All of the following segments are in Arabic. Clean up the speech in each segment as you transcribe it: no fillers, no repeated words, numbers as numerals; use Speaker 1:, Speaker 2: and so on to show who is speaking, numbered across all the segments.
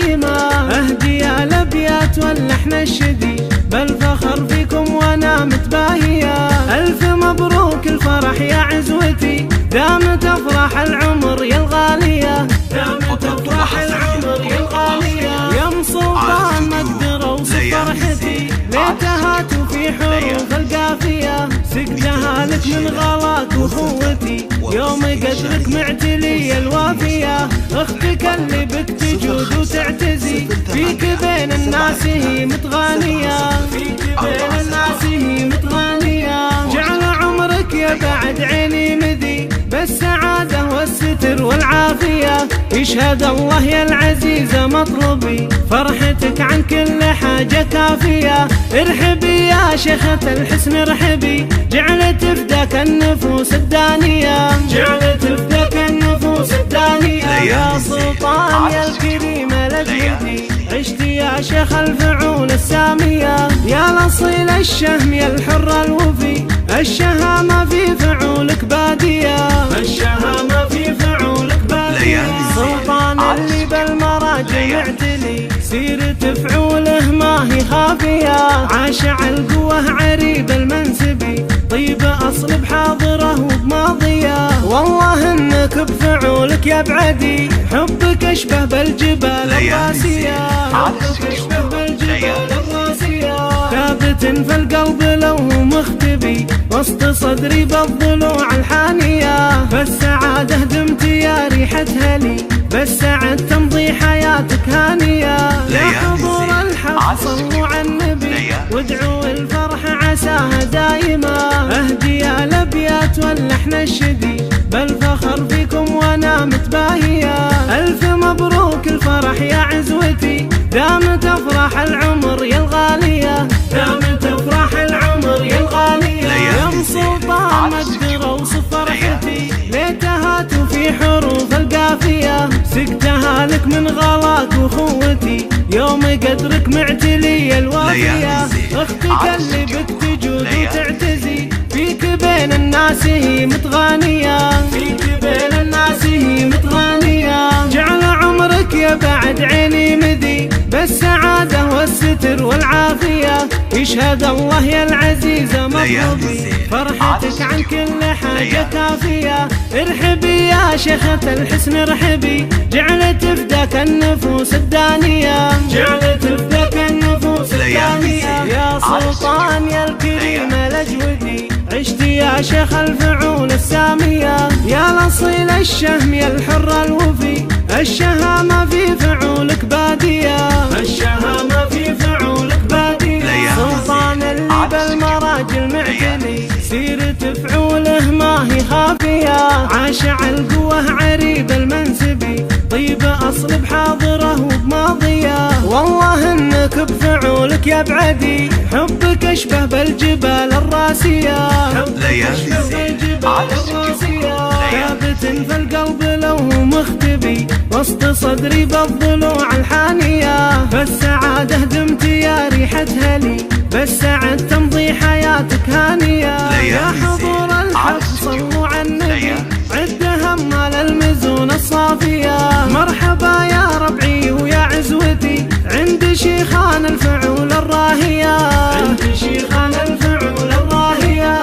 Speaker 1: دايما. اهدي الابيات واللحن الشدي بالفخر فيكم وانا متباهية. الف مبروك الفرح يا عزوتي، دامت افراح العمر يا الغالية، دامت افراح العمر يا الغالية. يا سلطان مقدر اوصف فرحتي، ليتها في حروف القافية. سقتها لك من غلاك واخوتي، يوم قدرك معتلي الوافية. اختك اللي بك تجود وتعتزي، فيك بين الناس هي متغانية، فيك بين الناس هي متغانية. جعل عمرك يا بعد عيني مذي بالسعادة والستر والعافية. يشهد الله يا العزيزة مطلبي، فرحتك عن كل حاجة كافية. ارحبي يا شيخة الحسن ارحبي، جعلت فداك النفوس الدانية، جعلت فداك النفوس الدانية. يا سلطان يا الكريم الأجودي، عشت يا شيخ الفعول السامية. يا الأصيل الشهم يا الحر الوفي، الشهامة في فعولك بادية، الشهامة في فعولك بادية. سلطان اللي بالمراجع معتلي، سيرة فعوله ما هي خافية. عاشع القوة عريب المنسبي، طيب أصل بحاضره وبماضية. والله انك بفعولك يا بعدي، حبك اشبه بالجبال الراسية، حبك اشبه بالجبال الراسية. ثابت في القلب لو مختبي، وسط صدري بالضلوع الحانية. فالسعادة دمت يا ريحتها لي، بالسعد تمضي حياتك هانية. يا حضور الحق صلوا على النبي، وادعوا الفرح عساها دايما. اهدي الابيات واللحن الشدي بالفخر فيكم وانا متباهية. الف مبروك الفرح يا عزوتي، دامت افراح العمر يا الغالية، دامت افراح العمر يا الغالية. يا سلطان مقدر اوصف فرحتي، ليتها في حروف القافية. سقتها لك من غلاك واخوتي، يوم قدرك معتلي الوافية. اختك اللي بك تجود وتعتزي، فيك بين الناس هي متغانية، فيك بين الناس هي متغانية. جعل عمرك يا بعد عيني مذي بالسعادة والستر والعافية. يشهد الله يا العزيزة مطلبي، فرحتك عن كل حاجة كافية. ارحبي يا شيخة الحسن ارحبي، جعلت فداك النفوس الدانية، جعلت فداك النفوس الدانية. يا سلطان يا الكريم الأجودي، عشت يا شيخ الفعول السامية. يا الأصيل الشهم يا الحر الوفي، الشهامة في فعولك بادية، الشهامة في فعولك بادية. سلطان اللي بالمراجل معتلي، سيرة فعوله ما هي خافية. عاشع القوة عريب المنسبي، طيب أصل بحاضره وبماضية. والله انك بفعولك يا بعدي، حبك اشبه بالجبال الراسية، حبك اشبه بالجبال الراسية. ثابت في القلب لو مختبي، وسط صدري بالضلوع الحانية. فالسعادة دمت يا ريحتها لي، بالسعد تمضي حياتك هانية. يا حضور الحق صلوا على النبي، عد همال المزون الصافية. مرحبا يا ربعي ويا عزوتي، عند شيخان الفعول الراهية، عند شيخان الفعول الراهية.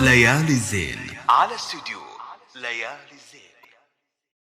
Speaker 2: ليالي الزين على استوديو ليالي.